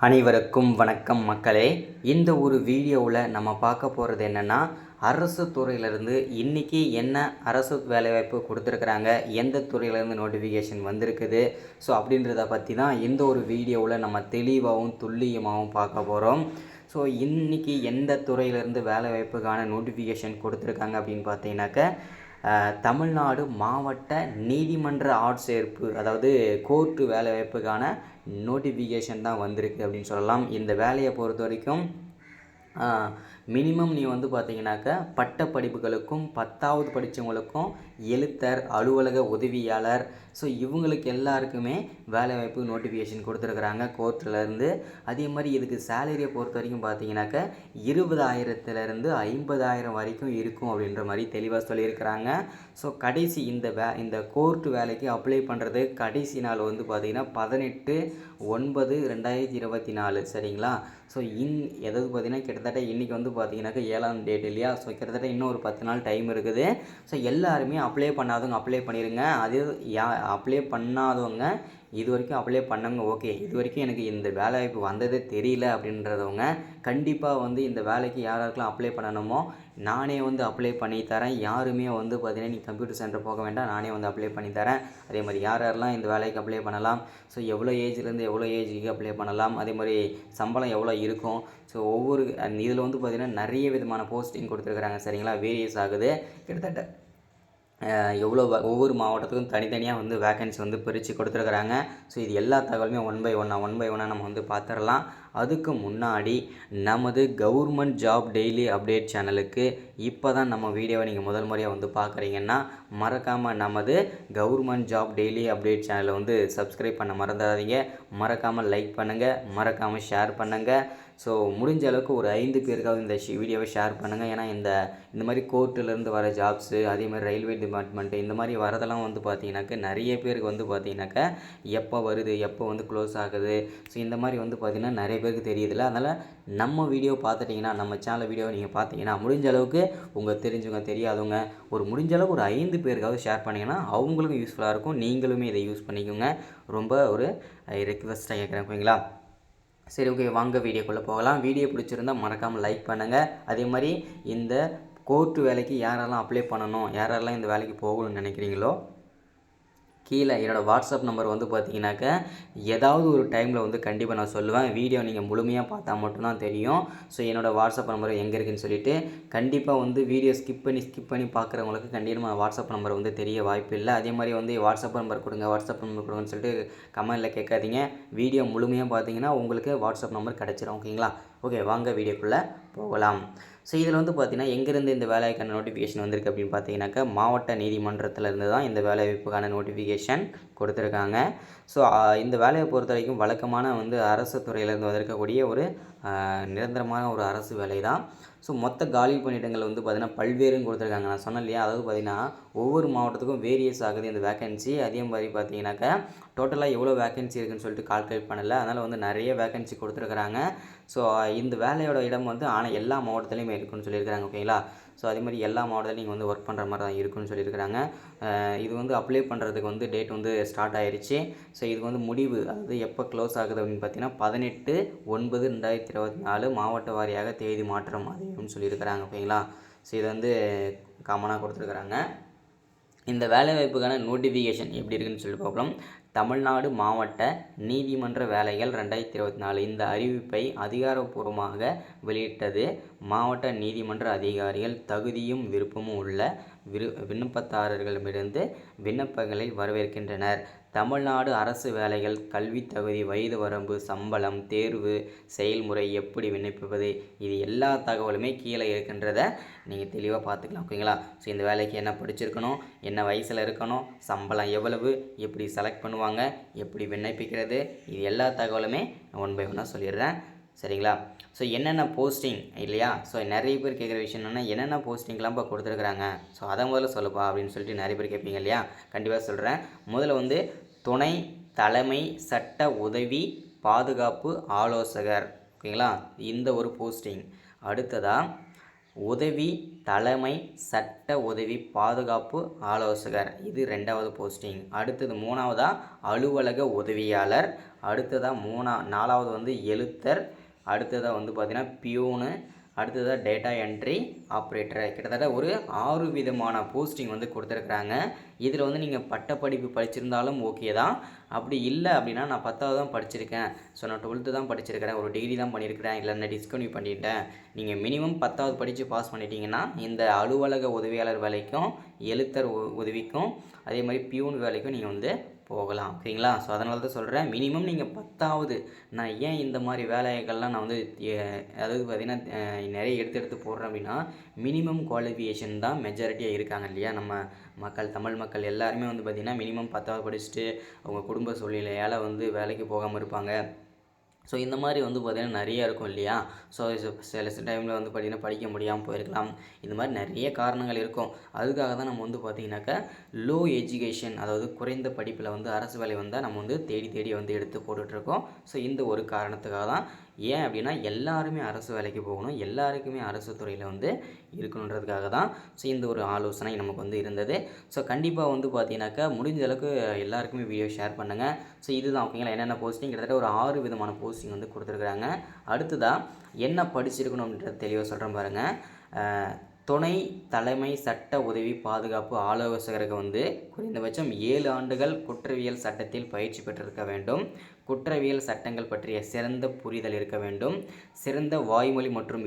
அனைவருக்கும் வணக்கம் மக்களே. இந்த ஒரு வீடியோவில் நம்ம பார்க்க போகிறது என்னென்னா, அரசு துறையிலேருந்து இன்றைக்கி என்ன அரசு வேலைவாய்ப்பு கொடுத்துருக்குறாங்க, எந்த துறையிலேருந்து நோட்டிஃபிகேஷன் வந்திருக்குது, ஸோ அப்படின்றத பற்றி தான் இந்த ஒரு வீடியோவில் நம்ம தெளிவாகவும் துல்லியமாகவும் பார்க்க போகிறோம். ஸோ இன்றைக்கி எந்த துறையிலேருந்து வேலைவாய்ப்புக்கான நோட்டிஃபிகேஷன் கொடுத்துருக்காங்க அப்படின்னு பார்த்தீங்கன்னாக்க, தமிழ்நாடு மாவட்ட நீதிமன்ற ஆட்சேர்ப்பு, அதாவது கோர்ட்டு வேலைவாய்ப்புக்கான நோட்டிஃபிகேஷன் தான் வந்திருக்கு அப்படின்னு சொல்லலாம். இந்த வேலையை பொறுத்த வரைக்கும் மினிமம் நீ வந்து பார்த்தீங்கன்னாக்கா பட்ட படிப்புகளுக்கும் 10வது படித்தவங்களுக்கும் எழுத்தர், அலுவலக உதவியாளர், ஸோ இவங்களுக்கு எல்லாருக்குமே வேலைவாய்ப்பு நோட்டிஃபிகேஷன் கொடுத்துருக்குறாங்க கோர்ட்டிலேருந்து. அதே மாதிரி இதுக்கு சேலரியை பொறுத்த வரைக்கும் பார்த்தீங்கன்னாக்கா 20,000லேருந்து 50,000 வரைக்கும் இருக்கும் அப்படின்ற மாதிரி தெளிவாக சொல்லியிருக்கிறாங்க. ஸோ கடைசி இந்த கோர்ட்டு வேலைக்கு அப்ளை பண்ணுறது கடைசி நாள் வந்து பார்த்திங்கன்னா 18/9/2024 சரிங்களா. ஸோ எதாவது பார்த்திங்கன்னா கிட்டத்தட்ட இன்றைக்கி வந்து பார்த்திங்கனாக்கா 7ஆம் டேட் இல்லையா. ஸோ கிட்டத்தட்ட இன்னும் ஒரு 10 நாள் டைம் இருக்குது. ஸோ எல்லாருமே அப்ளை பண்ணாதவங்க அப்ளை பண்ணிடுங்க. அது அப்ளை பண்ணாதவங்க இது வரைக்கும் அப்ளை பண்ணவங்க ஓகே, இது வரைக்கும் எனக்கு இந்த வேலைவாய்ப்பு வந்ததே தெரியல அப்படின்றவங்க கண்டிப்பாக வந்து இந்த வேலைக்கு யாராருக்கெல்லாம் அப்ளை பண்ணணுமோ நானே வந்து அப்ளை பண்ணி தரேன். யாருமே வந்து பார்த்தீங்கன்னா நீ கம்ப்யூட்டர் சென்டர் போக வேண்டாம், நானே வந்து அப்ளை பண்ணி தரேன். அதே மாதிரி யாரெல்லாம் இந்த வேலைக்கு அப்ளை பண்ணலாம், ஸோ எவ்வளோ ஏஜ்லேருந்து எவ்வளோ ஏஜுக்கு அப்ளை பண்ணலாம், அதே மாதிரி சம்பளம் எவ்வளோ இருக்கும், ஸோ ஒவ்வொரு இதில் வந்து பார்த்திங்கன்னா நிறைய விதமான போஸ்டிங் கொடுத்துருக்குறாங்க சரிங்களா. வேரியஸ் ஆகுது. கிட்டத்தட்ட எவ்வளோ ஒவ்வொரு மாவட்டத்துக்கும் தனித்தனியாக வந்து வேக்கன்சி வந்து பிரித்து கொடுத்துருக்குறாங்க. ஸோ இது எல்லா தகவலுமே ஒன் பை ஒன்னாக நம்ம வந்து பார்த்துடலாம். அதுக்கு முன்னாடி நமது கவர்மெண்ட் ஜாப் டெய்லி அப்டேட் சேனலுக்கு இப்போ தான் நம்ம வீடியோவை நீங்கள் முதல் முறையாக வந்து பார்க்குறீங்கன்னா மறக்காமல் நமது கவர்மெண்ட் ஜாப் டெய்லி அப்டேட் சேனலை வந்து சப்ஸ்கிரைப் பண்ண மறந்துடாதீங்க. மறக்காமல் லைக் பண்ணுங்கள், மறக்காமல் ஷேர் பண்ணுங்கள். ஸோ முடிஞ்ச அளவுக்கு ஒரு 5 பேருக்காவது இந்த வீடியோவை ஷேர் பண்ணுங்கள். ஏன்னா இந்த மாதிரி கோர்ட்டிலேருந்து வர ஜாப்ஸு, அதே மாதிரி ரயில்வே டிபார்ட்மெண்ட்டு இந்த மாதிரி வரதெல்லாம் வந்து பார்த்திங்கனாக்கா நிறைய பேருக்கு வந்து பார்த்திங்கனாக்கா எப்போ வருது, எப்போ வந்து க்ளோஸ் ஆகுது, ஸோ இந்த மாதிரி வந்து பார்த்திங்கன்னா நிறைய பேருக்கு தெரியுதில்ல. அதனால் நம்ம வீடியோ பார்த்துட்டிங்கன்னா, நம்ம சேனல் வீடியோவை நீங்கள் பார்த்தீங்கன்னா முடிஞ்ச அளவுக்கு உங்கள் தெரிஞ்சவங்க தெரியாதவங்க முடிஞ்ச அளவுக்கு ஒரு 5 பேருக்காவது ஷேர் பண்ணிங்கன்னா அவங்களுக்கும் யூஸ்ஃபுல்லாக இருக்கும். நீங்களுமே இதை யூஸ் பண்ணிக்கோங்க. ரொம்ப ஒரு ரெக்வெஸ்ட்டாக கேட்குறேன், ஓகேங்களா. சரி, ஓகே, வாங்க வீடியோக்குள்ளே போகலாம். வீடியோ பிடிச்சிருந்தால் மறக்காமல் லைக் பண்ணுங்கள். அதே மாதிரி இந்த கோர்ட்டு வேலைக்கு யாரெல்லாம் அப்ளை பண்ணணும், யாரெல்லாம் இந்த வேலைக்கு போகணும்னு நினைக்கிறீங்களோ கீழே என்னோடய வாட்ஸ்அப் நம்பர் வந்து பார்த்தீங்கன்னாக்கா ஏதாவது ஒரு டைமில் வந்து கண்டிப்பாக நான் சொல்லுவேன். வீடியோ நீங்கள் முழுமையாக பார்த்தா மட்டும்தான் தெரியும். ஸோ என்னோடய வாட்ஸ்அப் நம்பர் எங்கே இருக்குதுன்னு சொல்லிவிட்டு கண்டிப்பாக வந்து வீடியோ ஸ்கிப் பண்ணி பார்க்குறவங்களுக்கு கண்டிப்பாக வாட்ஸ்அப் நம்பர் வந்து தெரிய வாய்ப்பு இல்லை. அதே மாதிரி வந்து வாட்ஸ்அப் நம்பர் கொடுங்கன்னு சொல்லிட்டு கமெண்டில் கேட்காதீங்க. வீடியோ முழுமையாக பார்த்தீங்கன்னா உங்களுக்கு வாட்ஸ்அப் நம்பர் கிடச்சிரும், ஓகேங்களா. ஓகே, வாங்க வீடியோக்குள்ளே போகலாம். ஸோ இதில் வந்து பார்த்திங்கன்னா எங்கேருந்து இந்த வேலைக்கான நோட்டிஃபிகேஷன் வந்திருக்கு அப்படின்னு பார்த்தீங்கன்னாக்கா மாவட்ட நீதிமன்றத்திலேருந்து தான் இந்த வேலைவாய்ப்புக்கான நோட்டிஃபிகேஷன் கொடுத்துருக்காங்க. ஸோ இந்த வேலையை பொறுத்த வரைக்கும் வழக்கமான வந்து அரசு துறையிலேருந்து வந்திருக்கக்கூடிய ஒரு நிரந்தரமான ஒரு அரசு வேலை தான். ஸோ மொத்த காலி பணியிடங்கள் வந்து பார்த்திங்கன்னா பல்வேறுன்னு கொடுத்துருக்காங்க. நான் சொன்னேன் இல்லையா, அதாவது பார்த்திங்கன்னா ஒவ்வொரு மாவட்டத்துக்கும் வேரியஸ் ஆகுது இந்த வேக்கன்சி. அதே மாதிரி பார்த்திங்கனாக்கா டோட்டலாக எவ்வளோ வேக்கன்சி இருக்குதுன்னு சொல்லிட்டு கால்குலேட் பண்ணலை. அதனால் வந்து நிறைய வேக்கன்சி கொடுத்துருக்குறாங்க. ஸோ இந்த வேலையோட இடம் வந்து ஆனால் எல்லா மாவட்டத்துலேயுமே இருக்குன்னு சொல்லியிருக்கிறாங்க, ஓகேங்களா. ஸோ அதே மாதிரி எல்லா மாவட்டத்துலையும் நீங்கள் வந்து ஒர்க் பண்ணுற மாதிரி தான் இருக்குன்னு சொல்லியிருக்கிறாங்க. இது வந்து அப்ளை பண்ணுறதுக்கு வந்து டேட் வந்து ஸ்டார்ட் ஆகிருச்சு. ஸோ இது வந்து முடிவு, அதாவது எப்போ க்ளோஸ் ஆகுது அப்படின்னு பார்த்தீங்கன்னா 18/9/2024 மாவட்ட வாரியாக தேதி மாற்றம் அப்படின்னு சொல்லியிருக்கிறாங்க, ஓகேங்களா. ஸோ இது வந்து காமனாக கொடுத்துருக்குறாங்க. இந்த வேலைவாய்ப்புக்கான நோட்டிஃபிகேஷன் எப்படி இருக்குன்னு சொல்லிட்டு பார்க்கலாம். தமிழ்நாடு மாவட்ட நீதிமன்ற வேலைகள் 2024 இந்த அறிவிப்பை அதிகாரப்பூர்வமாக வெளியிட்டது. மாவட்ட நீதிமன்ற அதிகாரிகள் தகுதியும் விருப்பமும் உள்ள விண்ணப்பதாரர்களிடமிருந்து விண்ணப்பங்களை வரவேற்கின்றனர். தமிழ்நாடு அரசு வேலைகள் கல்வி தகுதி, வயது வரம்பு, சம்பளம், தேர்வு செயல்முறை, எப்படி விண்ணப்பிப்பது, இது எல்லா தகவலுமே கீழே இருக்கின்றதை நீங்கள் தெளிவாக பார்த்துக்கலாம், ஓகேங்களா. ஸோ இந்த வேலைக்கு என்ன படிச்சிருக்கணும், என்ன வயசில் இருக்கணும், சம்பளம் எவ்வளவு, எப்படி செலக்ட் பண்ணுவாங்க, எப்படி விண்ணப்பிக்கிறது, இது எல்லா தகவலுமே ஒன் பை ஒன்னாக சொல்லிடுறேன், சரிங்களா. ஸோ என்னென்ன போஸ்டிங் இல்லையா. ஸோ நிறைய பேர் கேட்குற விஷயம் என்னென்ன போஸ்டிங்லாம் கொடுத்துருக்குறாங்க, ஸோ அதை முதல்ல சொல்லுப்பா அப்படின்னு சொல்லிட்டு நிறைய பேர் கேட்பீங்க இல்லையா. கண்டிப்பாக சொல்கிறேன். முதல்ல வந்து துணை தலைமை சட்ட உதவி பாதுகாப்பு ஆலோசகர், ஓகேங்களா, இந்த ஒரு போஸ்டிங். அடுத்ததாக உதவி தலைமை சட்ட உதவி பாதுகாப்பு ஆலோசகர், இது 2வது போஸ்டிங். அடுத்தது 3வதாக அலுவலக உதவியாளர். அடுத்ததாக 4வது வந்து எழுத்தர், அடுத்ததாக வந்து பார்த்திங்கன்னா பியூனு, அடுத்ததாக டேட்டா என்ட்ரி ஆப்ரேட்டர். கிட்டத்தட்ட ஒரு 6 விதமான போஸ்டிங் வந்து கொடுத்துருக்குறாங்க. இதில் வந்து நீங்கள் பட்டப்படிப்பு படிச்சிருந்தாலும் ஓகே தான். அப்படி இல்லை அப்படின்னா நான் 10வது தான் படிச்சிருக்கேன், ஸோ நான் 12th தான் படிச்சிருக்கிறேன், ஒரு டிகிரி தான் பண்ணியிருக்கிறேன், இல்லை நான் டிஸ்கன்டினியூ பண்ணிட்டேன், நீங்கள் மினிமம் 10வது படித்து பாஸ் பண்ணிட்டீங்கன்னா இந்த அலுவலக உதவியாளர் வேலைக்கும், எழுத்தர் உதவிக்கும், அதே மாதிரி பியூன் வேலைக்கும் நீங்கள் வந்து போகலாம். ஓகேங்களா? ஸோ அதனால தான் சொல்கிறேன், மினிமம் நீங்கள் 10வது. நான் ஏன் இந்த மாதிரி வேலைகள்லாம் நான் வந்து அதாவது பார்த்திங்கன்னா நிறைய எடுத்து போடுறேன் அப்படின்னா, மினிமம் குவாலிஃபிகேஷன் தான் மெஜாரிட்டியாக இருக்காங்க இல்லையா நம்ம மக்கள், தமிழ் மக்கள் எல்லாருமே வந்து பார்த்திங்கன்னா மினிமம் 10வது படிச்சுட்டு அவங்க குடும்ப சூழ்நிலையால் வந்து வேலைக்கு போகாமல் இருப்பாங்க. ஸோ இந்த மாதிரி வந்து பார்த்திங்கன்னா நிறையா இருக்கும் இல்லையா? ஸோ சில டைமில் வந்து பார்த்திங்கன்னா படிக்க முடியாமல் போயிருக்கலாம். இந்த மாதிரி நிறைய காரணங்கள் இருக்கும். அதுக்காக தான் நம்ம வந்து பார்த்திங்கனாக்கா லோ எஜுகேஷன், அதாவது குறைந்த படிப்பில் வந்து அரசு வேலை வந்தால் நம்ம வந்து தேடி வந்து எடுத்து போட்டுட்ருக்கோம். ஸோ இந்த ஒரு காரணத்துக்காக தான். ஏன் அப்படின்னா எல்லாருமே அரசு வேலைக்கு போகணும், எல்லாருக்குமே அரசு துறையில் வந்து இருக்கணுன்றதுக்காக தான். ஸோ இந்த ஒரு ஆலோசனை நமக்கு வந்து இருந்தது. ஸோ கண்டிப்பாக வந்து பார்த்தீங்கன்னாக்கா முடிஞ்ச அளவுக்கு எல்லாருக்குமே வீடியோ ஷேர் பண்ணுங்கள். ஸோ இதுதான் ஓகேங்களா, என்னென்ன போஸ்டிங் கிட்டத்தட்ட ஒரு 6 விதமான போஸ்டிங் வந்து கொடுத்துருக்குறாங்க. அடுத்ததாக என்ன படிச்சிருக்கணும் அப்படின்றது தெளிவாக சொல்கிறேன் பாருங்கள். துணை தலைமை சட்ட உதவி பாதுகாப்பு ஆலோசகருக்கு வந்து குறைந்தபட்சம் 7 ஆண்டுகள் குற்றவியல் சட்டத்தில் பயிற்சி பெற்றிருக்க வேண்டும். குற்றவியல் சட்டங்கள் பற்றிய சிறந்த புரிதல் இருக்க வேண்டும். சிறந்த வாய்மொழி மற்றும்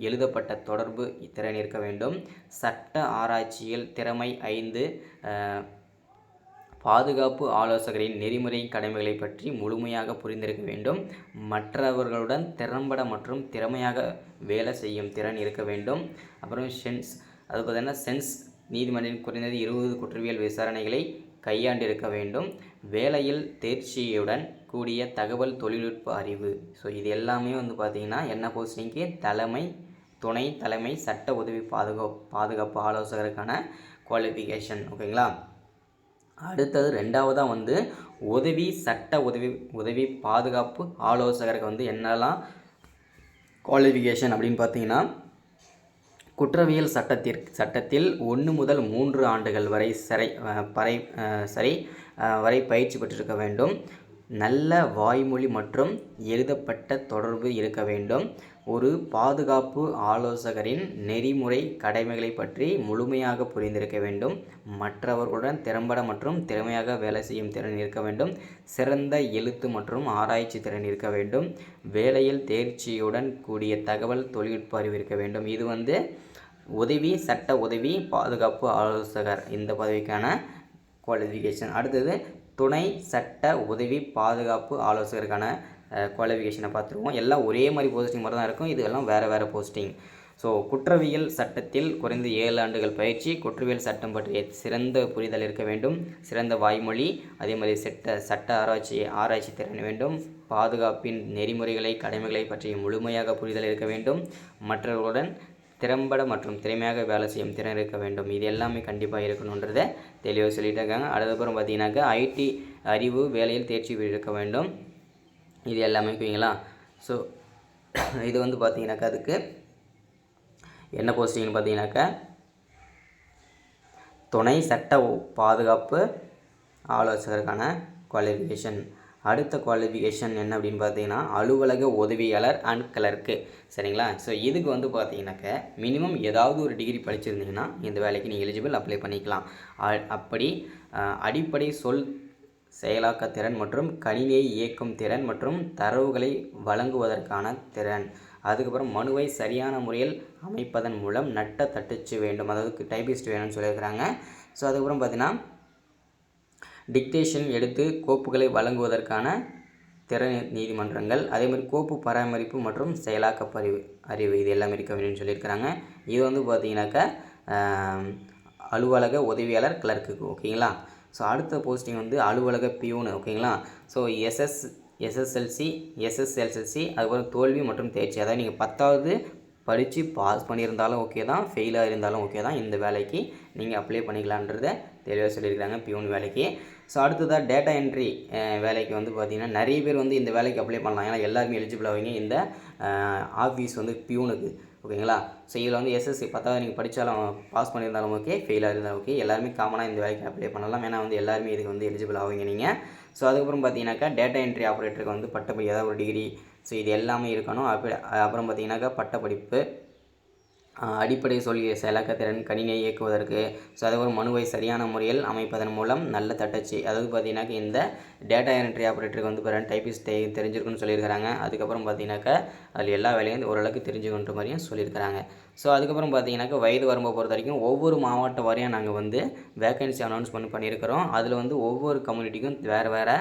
எழுதப்பட்ட தொடர்பு திறன் இருக்க வேண்டும். சட்ட ஆராய்ச்சியில் திறமை 5. பாதுகாப்பு ஆலோசகரின் நெறிமுறை கடமைகளை பற்றி முழுமையாக புரிந்திருக்க வேண்டும். மற்றவர்களுடன் திறம்பட மற்றும் திறமையாக வேலை செய்யும் திறன் இருக்க வேண்டும். அப்புறம் அது பார்த்தீங்கன்னா சென்ஸ் நீதிமன்றின் குறைந்தது 20 குற்றவியல் விசாரணைகளை கையாண்டிருக்க வேண்டும். வேலையில் தேர்ச்சியுடன் கூடிய தகவல் தொழில்நுட்ப அறிவு. ஸோ இது எல்லாமே வந்து பார்த்திங்கன்னா என்ன போஸ்டிங்க்கு, துணை தலைமை சட்ட உதவி பாதுகாப்பு ஆலோசகருக்கான குவாலிஃபிகேஷன். ஓகேங்களா? அடுத்தது 2வதாக வந்து சட்ட உதவி பாதுகாப்பு ஆலோசகருக்கு வந்து என்னெல்லாம் குவாலிஃபிகேஷன் அப்படின்னு பார்த்தீங்கன்னா, குற்றவியல் சட்டத்தில் 1 முதல் 3 ஆண்டுகள் வரை பயிற்சி பெற்றிருக்க வேண்டும். நல்ல வாய்மொழி மற்றும் எழுதப்பட்ட தொடர்பு இருக்க வேண்டும். ஒரு பாதுகாப்பு ஆலோசகரின் நெறிமுறை கடமைகளை பற்றி முழுமையாக புரிந்திருக்க வேண்டும். மற்றவர்களுடன் திறம்பட மற்றும் திறமையாக வேலை செய்யும் திறன் இருக்க வேண்டும். சிறந்த எழுத்து மற்றும் ஆராய்ச்சி திறன் இருக்க வேண்டும். வேலையில் தேர்ச்சியுடன் கூடிய தகவல் தொழில்நுட்ப அறிவு இருக்க வேண்டும். இது வந்து சட்ட உதவி பாதுகாப்பு ஆலோசகர் இந்த பதவிக்கான குவாலிஃபிகேஷன். அடுத்தது துணை சட்ட உதவி பாதுகாப்பு ஆலோசகருக்கான குவாலிஃபிகேஷனை பார்த்துருவோம். எல்லாம் ஒரே மாதிரி போஸ்டிங் மாதிரி தான் இருக்கும், இது எல்லாம் வேறு போஸ்டிங். ஸோ குற்றவியல் சட்டத்தில் குறைந்த 7 ஆண்டுகள் பயிற்சி, குற்றவியல் சட்டம் பற்றிய சிறந்த புரிதல் இருக்க வேண்டும். சிறந்த வாய்மொழி, அதே மாதிரி சட்ட ஆராய்ச்சி திறன் வேண்டும். பாதுகாப்பின் நெறிமுறைகளை கடமைகளை பற்றிய முழுமையாக புரிதல் இருக்க வேண்டும். மற்றவர்களுடன் திறம்பட மற்றும் திறமையாக வேலை செய்யும் திறன் இருக்க வேண்டும். இது எல்லாமே கண்டிப்பாக இருக்கணுன்றதை தெளிவாக சொல்லிட்டு இருக்காங்க. அடுத்தப்புறம் பார்த்தீங்கன்னாக்கா ஐடி அறிவு, வேலையில் தேர்ச்சி இருக்க வேண்டும். இது எல்லாமே இருக்குங்களா? ஸோ இது வந்து பார்த்தீங்கன்னாக்கா அதுக்கு என்ன போஸ்டிங்னு பார்த்தீங்கன்னாக்கா துணை சட்ட பாதுகாப்பு ஆலோசகருக்கான குவாலிஃபிகேஷன். அடுத்த குவாலிஃபிகேஷன் என்ன அப்படின்னு பார்த்தீங்கன்னா அலுவலக உதவியாளர் அண்ட் கிளர்க்கு. சரிங்களா? ஸோ இதுக்கு வந்து பார்த்தீங்கன்னாக்க மினிமம் ஏதாவது ஒரு டிகிரி படிச்சிருந்தீங்கன்னா இந்த வேலைக்கு நீங்கள் எலிஜிபிள் அப்ளை பண்ணிக்கலாம். அப்படி அடிப்படை சொல் செயலாக்க திறன் மற்றும் கணினியை இயக்கும் திறன் மற்றும் தரவுகளை வழங்குவதற்கான திறன். அதுக்கப்புறம் மனுவை சரியான முறையில் அமைப்பதன் மூலம் தட்டச்சு வேண்டும், அதாவது டைபிஸ்ட் வேணும்னு சொல்லியிருக்கிறாங்க. ஸோ அதுக்கப்புறம் பார்த்தீங்கன்னா டிக்டேஷன் எடுத்து கோப்புகளை வழங்குவதற்கான திறன் நீதிமன்றங்கள், அதே மாதிரி கோப்பு பராமரிப்பு மற்றும் செயலாக்க அறிவு இது எல்லாமே இருக்க வேணும்னு சொல்லியிருக்கிறாங்க. இது வந்து பார்த்தீங்கன்னாக்கா அலுவலக உதவியாளர் கிளர்க்குக்கு. ஓகேங்களா? ஸோ அடுத்த போஸ்டிங் வந்து அலுவலக பியூனு. ஓகேங்களா? ஸோ எஸ்எஸ்எல்சி அதுக்கப்புறம் தோல்வி மற்றும் தேர்ச்சி, அதாவது நீங்கள் 10வது படித்து பாஸ் பண்ணியிருந்தாலும் ஓகே தான், ஃபெயிலாக இருந்தாலும் ஓகே தான், இந்த வேலைக்கு நீங்கள் அப்ளை பண்ணிக்கலான்றதை தெளிவாக சொல்லியிருக்காங்க பியூன் வேலைக்கு. ஸோ அடுத்ததாக டேட்டா என்ட்ரி வேலைக்கு வந்து பார்த்திங்கன்னா நிறைய பேர் வந்து இந்த வேலைக்கு அப்ளை பண்ணலாம், ஏன்னா எல்லாருமே எலிஜிபிள் ஆவீங்க இந்த ஆஃபீஸ் வந்து பியூனுக்கு. ஓகேங்களா? ஸோ இதில் வந்து எஸ்எஸ்சி 10வது நீங்கள் படித்தாலும் பாஸ் பண்ணியிருந்தாலும் ஓகே, ஃபெயிலாக இருந்தாலும் ஓகே, எல்லாருமே காமனாக இந்த வேலைக்கு அப்ளை பண்ணலாம், ஏன்னா வந்து எல்லாருமே இதுக்கு வந்து எலிஜிபிள் ஆவீங்க நீங்கள். ஸோ அதுக்கப்புறம் பார்த்தீங்கன்னாக்கா டேட்டா என்ட்ரி ஆப்ரேட்டருக்கு வந்து பட்டப்படி ஏதாவது ஒரு டிகிரி, ஸோ இது எல்லாமே இருக்கணும். அப்புறம் பார்த்தீங்கன்னாக்கா பட்டப்படிப்பு, அடிப்படை செயலாக்கத்திறன் கணினியை இயக்குவதற்கு, ஸோ அதுக்கப்புறம் மனுவை சரியான முறையில் அமைப்பதன் மூலம் நல்ல தட்டச்சு, அதாவது பார்த்தீங்கன்னாக்கா இந்த டேட்டா என்ட்ரி ஆப்ரேட்டருக்கு வந்து பார்த்தீங்கன்னா டைப்பிஸ்ட் தெரிஞ்சிருக்குன்னு சொல்லியிருக்கிறாங்க. அதுக்கப்புறம் பார்த்தீங்கன்னாக்கா அதில் எல்லா வேலையும் ஓரளவுக்கு தெரிஞ்சுக்கின்ற மாதிரியும் சொல்லியிருக்கிறாங்க. ஸோ அதுக்கப்புறம் பார்த்தீங்கன்னாக்கா வயது வரம்பை பொறுத்த வரைக்கும் ஒவ்வொரு மாவட்ட வாரியாக நாங்கள் வந்து வேகன்சி அனௌன்ஸ்மெண்ட் பண்ணியிருக்கிறோம். அதில் வந்து ஒவ்வொரு கம்யூனிட்டிக்கும் வேறு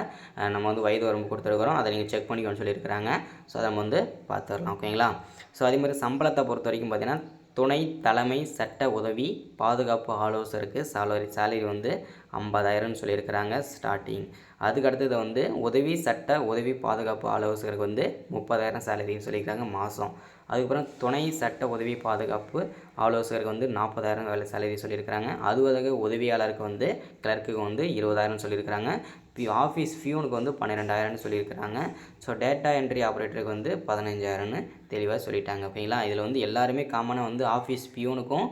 நம்ம வந்து வயது வரம்பு கொடுத்துருக்குறோம். அதை நீங்கள் செக் பண்ணிக்கணும்னு சொல்லியிருக்கிறாங்க. ஸோ அதை நம்ம வந்து பார்த்துடலாம். ஓகேங்களா? ஸோ அதேமாதிரி சம்பளத்தை பொறுத்த வரைக்கும் பார்த்தீங்கன்னா துணை தலைமை சட்ட உதவி பாதுகாப்பு ஆலோசகருக்கு சேலரி வந்து 50,000ன்னு சொல்லியிருக்கிறாங்க ஸ்டார்டிங். அதுக்கு அடுத்தது வந்து உதவி சட்ட உதவி பாதுகாப்பு ஆலோசகருக்கு வந்து 30,000 சேலரின்னு சொல்லியிருக்காங்க மாதம். அதுக்கப்புறம் துணை சட்ட உதவி பாதுகாப்பு ஆலோசகருக்கு வந்து 40,000 வேலை சேலரி சொல்லியிருக்கிறாங்க. அதுவதாக உதவியாளருக்கு வந்து கிளர்க்குக்கு வந்து 20,000 சொல்லியிருக்கிறாங்க. ஆஃபீஸ் ஃபியூனுக்கு வந்து 12,000 சொல்லியிருக்கிறாங்க. ஸோ டேட்டா என்ட்ரி ஆப்ரேட்டருக்கு வந்து 15,000ன்னு தெளிவாக சொல்லிட்டாங்க. ஓகேங்களா? இதில் வந்து எல்லாருமே காமனாக வந்து ஆஃபீஸ் பியூனுக்கும்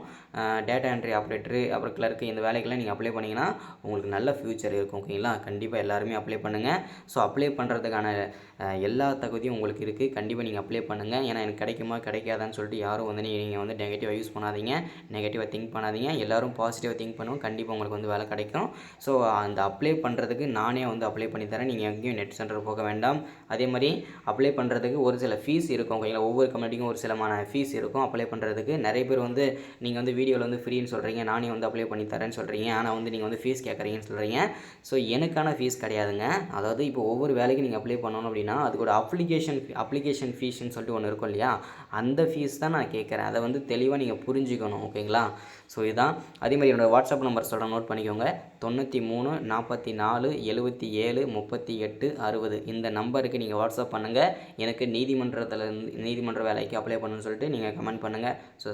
டேட்டா என்ட்ரி ஆப்ரேட்டரு அப்புறம் கிளர்க்கு இந்த வேலைக்கெல்லாம் நீங்கள் அப்ளை பண்ணிங்கன்னா உங்களுக்கு நல்ல ஃப்யூச்சர் இருக்கும். ஓகேங்களா? கண்டிப்பாக எல்லாருமே அப்ளை பண்ணுங்கள். ஸோ அப்ளை பண்ணுறதுக்கான எல்லா தகுதியும் உங்களுக்கு இருக்குது. கண்டிப்பாக நீங்கள் அப்ளை பண்ணுங்கள். ஏன்னா எனக்கு கிடைக்குமா கிடைக்காதான்னு சொல்லிட்டு யாரும் வந்து நீங்கள் வந்து நெகட்டிவாக யூஸ் பண்ணாதீங்க, நெகட்டிவாக திங்க் பண்ணாதீங்க. எல்லோரும் பாசிட்டிவாக திங்க் பண்ணுவோம். கண்டிப்பாக உங்களுக்கு வந்து வேலை கிடைக்கும். ஸோ அந்த அப்ளை பண்ணுறதுக்கு நானே வந்து அப்ளை பண்ணி தரேன். நீங்கள் எங்கேயும் நெட் சென்டர் போக வேண்டாம். அதே மாதிரி அப்ளை பண்ணுறதுக்கு ஒரு சில ஃபீஸ் இருக்கும். ஓகேங்களா? ஒவ்வொரு கம்யூனிட்டிக்கும் ஒரு சிலமான ஃபீஸ் இருக்கும் அப்ளை பண்ணுறதுக்கு. நிறைய பேர் வந்து நீங்கள் வந்து வீடியோவில் வந்து ஃப்ரீன்னு சொல்கிறீங்க, நானே வந்து அப்ளை பண்ணி தரேன்னு சொல்கிறீங்க. ஆனால் வந்து நீங்கள் வந்து ஃபீஸ் கேட்குறீங்கன்னு சொல்கிறீங்க. ஸோ எனக்கான ஃபீஸ் கிடையாதுங்க. அதாவது இப்போ ஒவ்வொரு வேலைக்கு நீங்கள் அப்ளை பண்ணணும் அப்படின்னா அதுக்கூட அப்ளிகேஷன் ஃபீஸ்ன்னு சொல்லிட்டு ஒன்று இருக்கும் இல்லையா, அந்த ஃபீஸ் தான் நான் கேட்குறேன். அதை வந்து தெளிவாக நீங்கள் புரிஞ்சுக்கணும். ஓகேங்களா? ஸோ இதுதான். அதே மாதிரி என்னோடய வாட்ஸ்அப் நம்பர் சொல்கிறேன், நோட் பண்ணிக்கோங்க. 93 44 77 38 60 இந்த நம்பருக்கு நீங்கள் வாட்ஸ்அப் பண்ணுங்கள். எனக்கு நீதிமன்ற வேலைக்கு அப்ளை பண்ணணும்னு சொல்லிட்டு நீங்கள் கமெண்ட் பண்ணுங்கள். ஸோ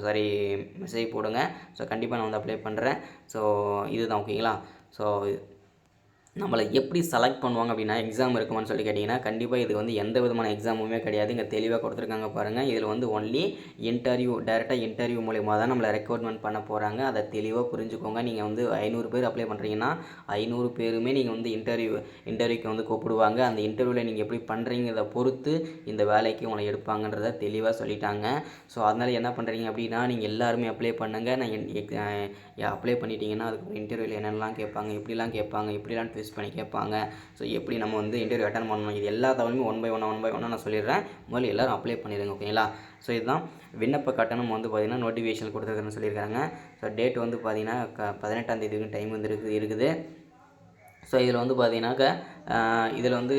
மெசேஜ் போடுங்க. ஸோ கண்டிப்பாக நான் வந்து அப்ளை பண்ணுறேன். ஸோ இதுதான். ஓகேங்களா? ஸோ நம்மளை எப்படி செலக்ட் பண்ணுவாங்க அப்படின்னா எக்ஸாம் இருக்குமான்னு சொல்லி கேட்டிங்கன்னா கண்டிப்பாக இது வந்து எந்த விதமான எக்ஸாமுமே கிடையாது. இங்கே தெளிவாக கொடுத்துருக்காங்க பாருங்கள். இதில் வந்து ஒன்லி டேரெக்டாக இன்டர்வியூ மூலிமா தான் நம்மளை ரெக்ரூட்மெண்ட் பண்ண போகிறாங்க. அதை தெளிவாக புரிஞ்சுக்கோங்க. நீங்கள் வந்து 500 பேர் அப்ளை பண்ணுறீங்கன்னா 500 பேருமே நீங்கள் வந்து இன்டர்வியூக்கு வந்து கூப்பிடுவாங்க. அந்த இன்டர்வியூவில் நீங்கள் எப்படி பண்ணுறீங்கிறத பொறுத்து இந்த வேலைக்கு உங்களை எடுப்பாங்கன்றதை தெளிவாக சொல்லிட்டாங்க. ஸோ அதனால் என்ன பண்ணுறீங்க அப்படின்னா நீங்கள் எல்லாருமே அப்ளை பண்ணுங்கள். அப்ளை பண்ணிட்டீங்கன்னா அதுக்கப்புறம் இன்டர்வியூவில் என்னென்னலாம் கேட்பாங்க, எப்படிலாம் ட்விஸ்ட் பண்ணி கேட்பாங்க, ஸோ எப்படி நம்ம வந்து இன்டர்வியூ அட்டன் பண்ணணும், இது எல்லா தகவலுமே ஒன் பை ஒன்னாக நான் சொல்லிடுறேன். முதல்ல எல்லோரும் அப்ளை பண்ணிடுங்க. ஓகேங்களா? ஸோ இதுதான் விண்ணப்ப கட்டணம் வந்து பார்த்திங்கன்னா நோட்டிஃபிகேஷன் கொடுத்துருக்குன்னு சொல்லியிருக்காங்க. ஸோ டேட் வந்து பார்த்திங்கன்னா 18ஆம் தேதி வரைக்கும் டைம் வந்து இருக்குது. ஸோ இதில் வந்து பார்த்திங்கனாக்கா இதில் வந்து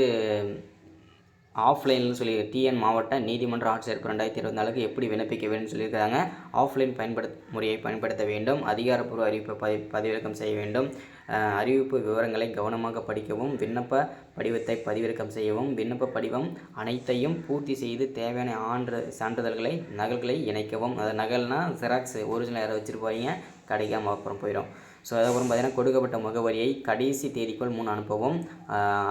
ஆஃப்லைன்னு சொல்லி டிஎன் மாவட்ட நீதிமன்ற ஆட்சியர் 2024க்கு எப்படி விண்ணப்பிக்க வேண்டும்னு சொல்லியிருக்காங்க. ஆஃப்லைன் முறையை பயன்படுத்த வேண்டும். அதிகாரப்பூர்வ அறிவிப்பை பதிவிறக்கம் செய்ய வேண்டும். அறிவிப்பு விவரங்களை கவனமாக படிக்கவும். விண்ணப்ப படிவத்தை பதிவிறக்கம் செய்யவும். விண்ணப்ப படிவம் அனைத்தையும் பூர்த்தி செய்து தேவையான சான்றிதழ்களை நகல்களை இணைக்கவும். அது நகல்னால் ஜெராக்ஸ், ஒரிஜினல் யாரை வச்சுருப்பாங்க, கிடைக்காம அப்புறம் போயிடும். ஸோ அதுக்கப்புறம் பார்த்திங்கன்னா கொடுக்கப்பட்ட முகவரியை கடைசி தேதிக்குள் அனுப்பவும்.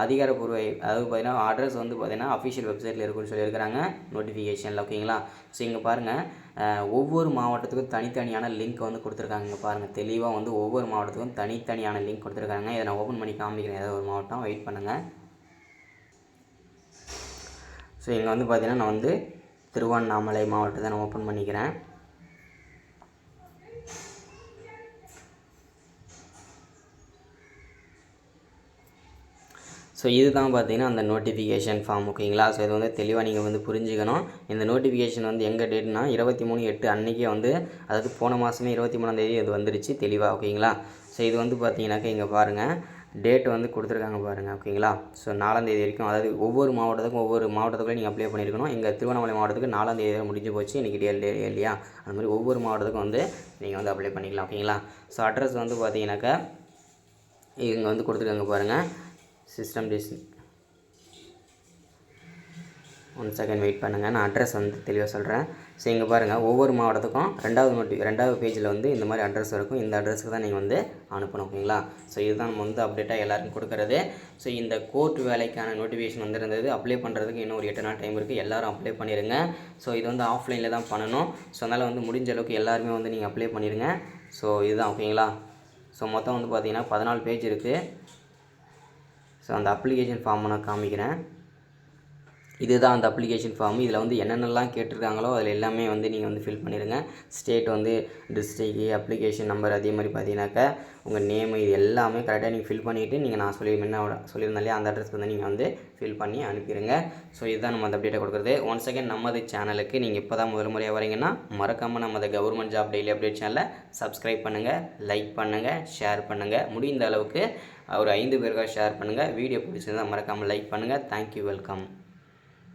அதிகாரப்பூர்வ அதாவது பார்த்திங்கன்னா அட்ரஸ் வந்து பார்த்திங்கன்னா அஃபிஷியல் வெப்சைட்டில் இருக்குன்னு சொல்லியிருக்கிறாங்க நோட்டிஃபிகேஷனில். ஓகேங்களா? ஸோ இங்கே பாருங்கள் ஒவ்வொரு மாவட்டத்துக்கும் தனித்தனியான லிங்க் வந்து கொடுத்துருக்காங்க. இங்கே பாருங்கள் தெளிவாக வந்து ஒவ்வொரு மாவட்டத்துக்கும் தனித்தனியான லிங்க் கொடுத்துருக்காங்க. இதை நான் ஓப்பன் பண்ணி காமிக்கிறேன். ஏதாவது ஒரு மாவட்டம் வெயிட் பண்ணுங்கள். ஸோ இங்கே வந்து பார்த்திங்கன்னா நான் வந்து திருவண்ணாமலை மாவட்டத்தை நான் ஓப்பன் பண்ணிக்கிறேன். ஸோ இது தான் பார்த்திங்கன்னா அந்த நோட்டிஃபிகேஷன் ஃபார்ம். ஓகேங்களா? ஸோ இது வந்து தெளிவாக நீங்கள் வந்து புரிஞ்சுக்கணும். இந்த நோட்டிஃபிகேஷன் வந்து எங்கே டேட்னா 23/8 அன்றைக்கே வந்து, அதாவது போன மாதமே 23ஆம் தேதி இது வந்துருச்சு தெளிவாக. ஓகேங்களா? ஸோ இது வந்து பார்த்திங்கனாக்கா இங்கே பாருங்கள் டேட் வந்து கொடுத்துருக்காங்க பாருங்கள். ஓகேங்களா? ஸோ 4ஆம் தேதி வரைக்கும், அதாவது ஒவ்வொரு மாவட்டத்துக்குள்ளே நீங்கள் அப்ளை பண்ணியிருக்கணும். எங்கள் திருவண்ணாமலை மாவட்டத்துக்கு 4ஆம் தேதி வரை முடிஞ்சு போச்சு. இன்றைக்கி டே இல்லையா, அந்த மாதிரி ஒவ்வொரு மாவட்டத்துக்கும் வந்து நீங்கள் வந்து அப்ளை பண்ணிக்கலாம். ஓகேங்களா? ஸோ அட்ரஸ் வந்து பார்த்திங்கனாக்கா இங்கே வந்து கொடுத்துருக்காங்க பாருங்கள். சிஸ்டம் ஒன் செகண்ட் வெயிட் பண்ணுங்கள், நான் அட்ரஸ் வந்து தெளிவாக சொல்கிறேன். ஸோ இங்கே பாருங்கள் ஒவ்வொரு மாவட்டத்துக்கும் ரெண்டாவது பேஜில் வந்து இந்த மாதிரி அட்ரஸ் இருக்கும். இந்த அட்ரஸுக்கு தான் நீங்கள் வந்து அனுப்பணும். ஓகேங்களா? ஸோ இதுதான் நம்ம வந்து அப்டேட்டாக எல்லாருக்கும் கொடுக்குறது. ஸோ இந்த கோர்ட் வேலைக்கான நோட்டிஃபிகேஷன் வந்துருந்தது. அப்ளை பண்ணுறதுக்கு இன்னும் ஒரு 8 நாள் டைம் இருக்குது. எல்லோரும் அப்ளை பண்ணிடுங்க. ஸோ இது வந்து ஆஃப்லைனில் தான் பண்ணணும். ஸோ அதனால் வந்து முடிஞ்ச அளவுக்கு எல்லாருமே வந்து நீங்கள் அப்ளை பண்ணிடுங்க. ஸோ இதுதான். ஓகேங்களா? ஸோ மொத்தம் வந்து பார்த்திங்கன்னா 14 பேஜ் இருக்குது. ஸோ அந்த அப்ளிகேஷன் ஃபார்மை நான் காமிக்கிறேன். இதுதான் அந்த அப்ளிகேஷன் ஃபார்ம். இதில் வந்து என்னென்னலாம் கேட்டிருக்காங்களோ அதில் எல்லாமே வந்து நீங்கள் வந்து ஃபில் பண்ணிடுங்க. ஸ்டேட் வந்து டிஸ்ட்ரிக்ட், அப்ளிகேஷன் நம்பர், அதே மாதிரி பார்த்தீங்கன்னாக்கா உங்கள் நேமு, இது எல்லாமே கரெக்டாக நீங்கள் ஃபில் பண்ணிவிட்டு நீங்கள் நான் சொல்லியிருந்தேன் இல்லையா அந்த அட்ரஸ்க்கு வந்து நீங்கள் வந்து ஃபில் பண்ணி அனுப்பிடுங்க. ஸோ இதுதான் நம்ம அந்த அப்டேட்டை கொடுக்குறது. ஒன்ஸ் அகேன் நமது சேனலுக்கு நீங்கள் இப்போ தான் முதல் முறையாக வரீங்கன்னா மறக்காமல் நம்ம கவர்மெண்ட் ஜாப் டெய்லி அப்டேட் சேனலை சப்ஸ்கிரைப் பண்ணுங்கள், லைக் பண்ணுங்கள், ஷேர் பண்ணுங்கள். முடிந்த அளவுக்கு ஒரு 5 பேருக்காக ஷேர் பண்ணுங்கள். வீடியோ பிடிச்சிருந்தால் மறக்காமல் லைக் பண்ணுங்கள். Thank you, welcome.